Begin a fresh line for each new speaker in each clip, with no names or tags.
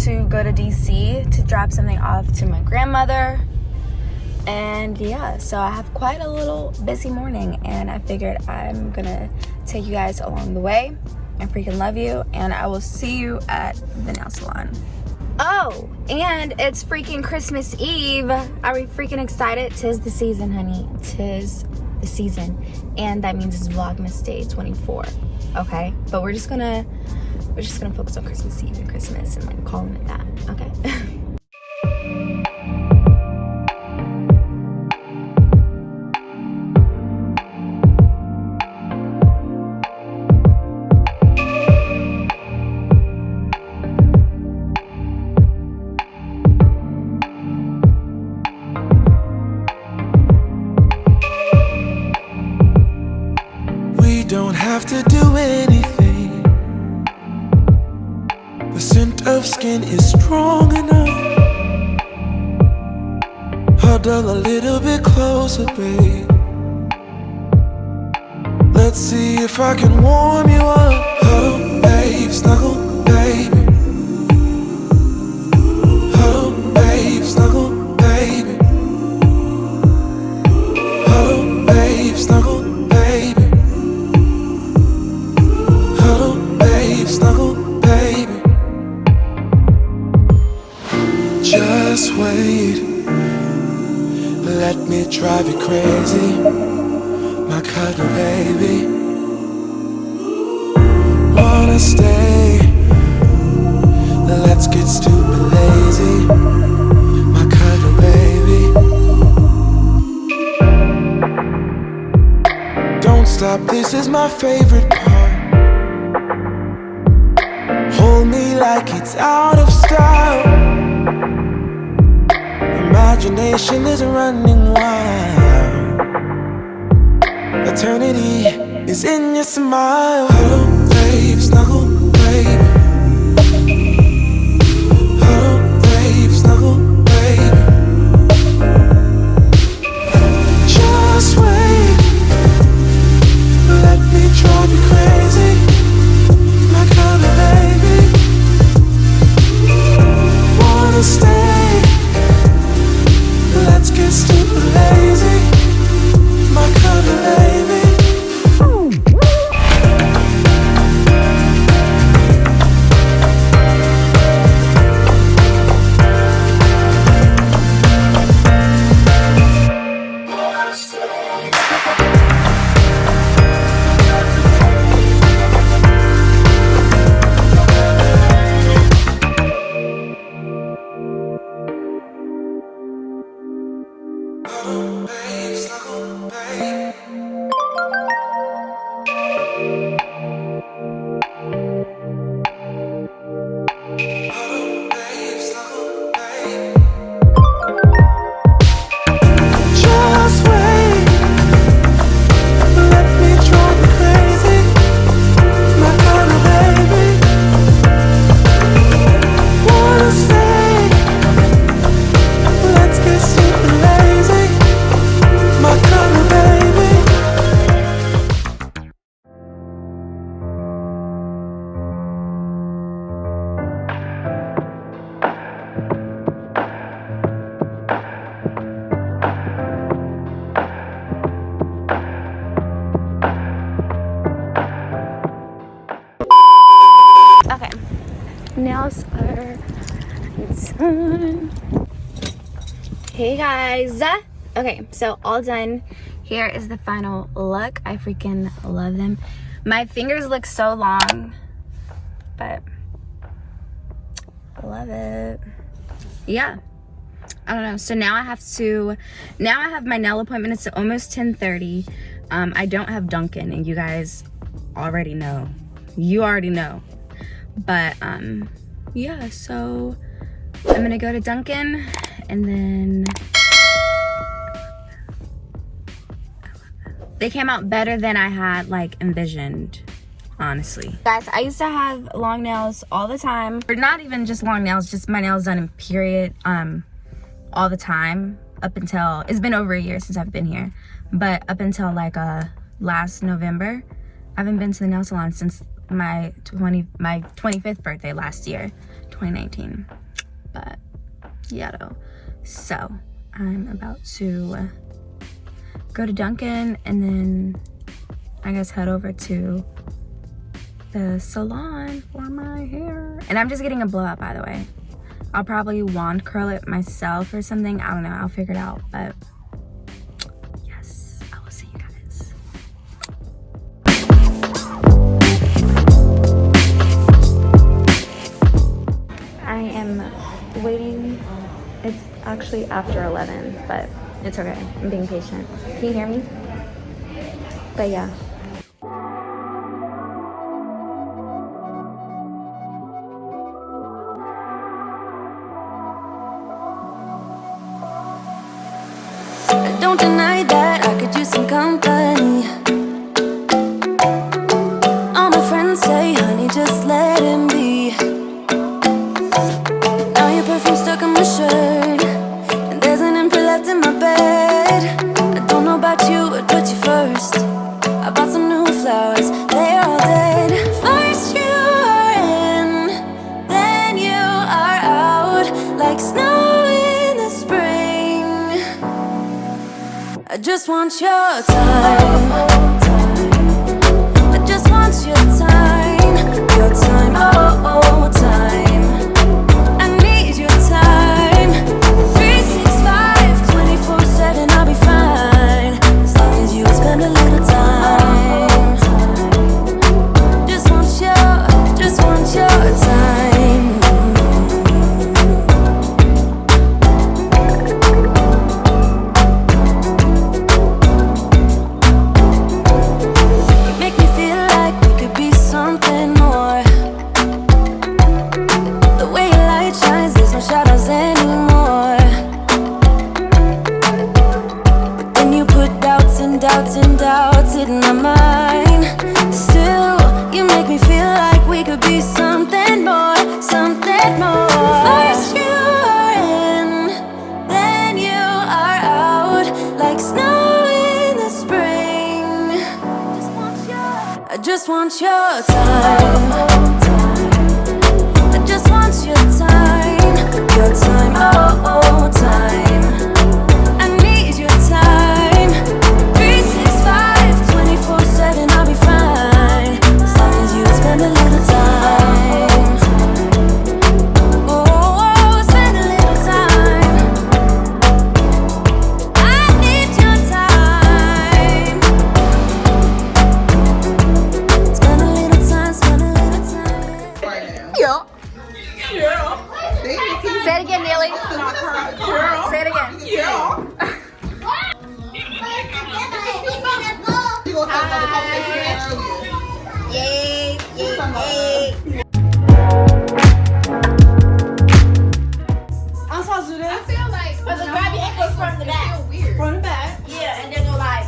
To go to DC to drop something off to my grandmother, and yeah, so I have quite a little busy morning, and I figured I'm gonna take you guys along the way. I freaking love you, and I will see you at the nail salon. Oh, and it's freaking Christmas Eve. Are we freaking excited? 'Tis the season, honey. 'Tis the season, and that means it's Vlogmas Day 24. Okay, but we're just gonna focus on Christmas Eve and Christmas and like calling it that, okay?
We don't have to do anything. The scent of skin is strong enough. Huddle a little bit closer, babe. Let's see if I can warm you up. Huddle, babe, snuggle, baby. Huddle, babe, snuggle, baby. Huddle, babe, snuggle, baby. Huddle, babe, snuggle, baby. Just wait, let me drive you crazy, my cuddle baby. Wanna stay, let's get stupid lazy, my cuddle baby. Don't stop, this is my favorite part. Hold me like it's out of style. Imagination is running wild. Eternity is in your smile. Huddle, babe, snuggle, baby. Huddle, babe, snuggle, baby. Just wait, let me drive you crazy, my cuddle baby. Wanna stay, let's get stupid lazy, my cuddle baby.
Nails are done. Hey guys. Okay, so all done here is the final look. I freaking love them. My fingers look so long, but I love it. Yeah, I don't know. So now I have my nail appointment. It's almost 10:30. I don't have Dunkin', and you guys already know. You already know. But yeah, so I'm gonna go to Dunkin', and then they came out better than I had like envisioned, honestly. Guys, I used to have long nails all the time, or not even just long nails, just my nails done in period all the time, up until, it's been over a year since I've been here, but up until like last November. I haven't been to the nail salon since my 25th birthday last year, 2019. But yeah though, so I'm about to go to Dunkin' and then I guess head over to the salon for my hair. And I'm just getting a blowout, by the way. I'll probably wand curl it myself or something. I don't know, I'll figure it out. But yes, I will see you guys. I am waiting. It's actually after 11, but it's okay. I'm being patient. Can you hear me? But yeah.
Don't deny that I could use some company. All my friends say, honey, just let him be. Now your perfume stuck on my shirt, and there's an imprint left in my bed. I don't know about you, but put you first. I bought some new flowers, they're all dead. First you are in, then you are out, like snow in the spring. I just want your time. I just want your time. Your time, oh, oh, time. I need your time. 365, 24/7, I'll be fine, as long as you spend a little time. Just want your time. Doubts in my mind. Still, you make me feel like we could be something more, something more. First you are in, then you are out, like snow in the spring. I just want your time. I just want your time. Your time, oh, oh, time. I need your time. 24/7, I'll be fine, as long as you spend a little time. Oh, spend a little time. I need your time. Spend a little time, spend a little time.
Yeah. Say it again, Neely. Say it again.
Yeah.
Yay, yay, yay.
I'm supposed to do this?
I feel like
grab your ankles from the back.
Weird.
From the back. Yeah, and then go like.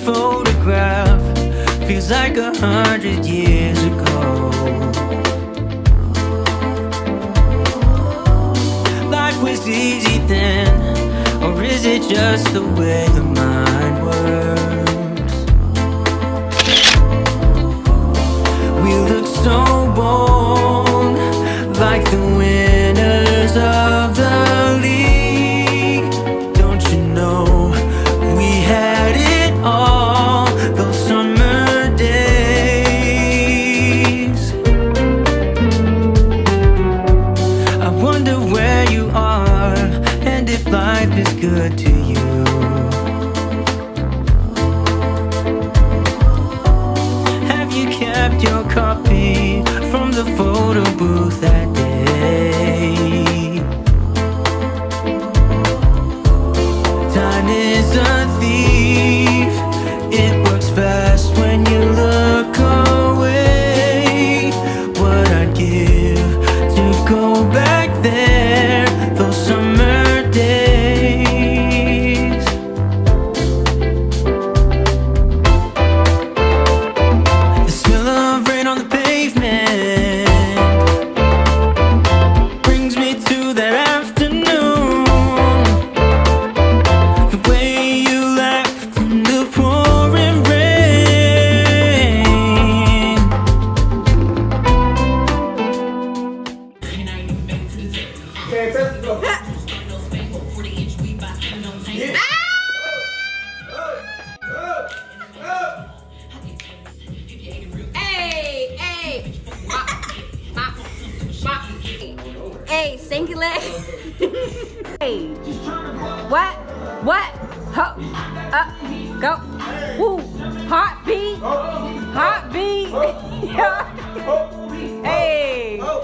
Photograph feels like 100 years ago. Life was easy then, or is it just the way the mind works? We look so bold, like the winner good to you. Have you kept your copy from the photo booth that day? Time is a thief. It works fast when you look away. What I'd give to go back there, those summer days. The smell of rain on the pavement brings me to that afternoon. The way you laughed in the pouring rain.
Hey, stinky leg. Hey, what? Ho, up, go. Woo, heartbeat, heartbeat. Hey, oh.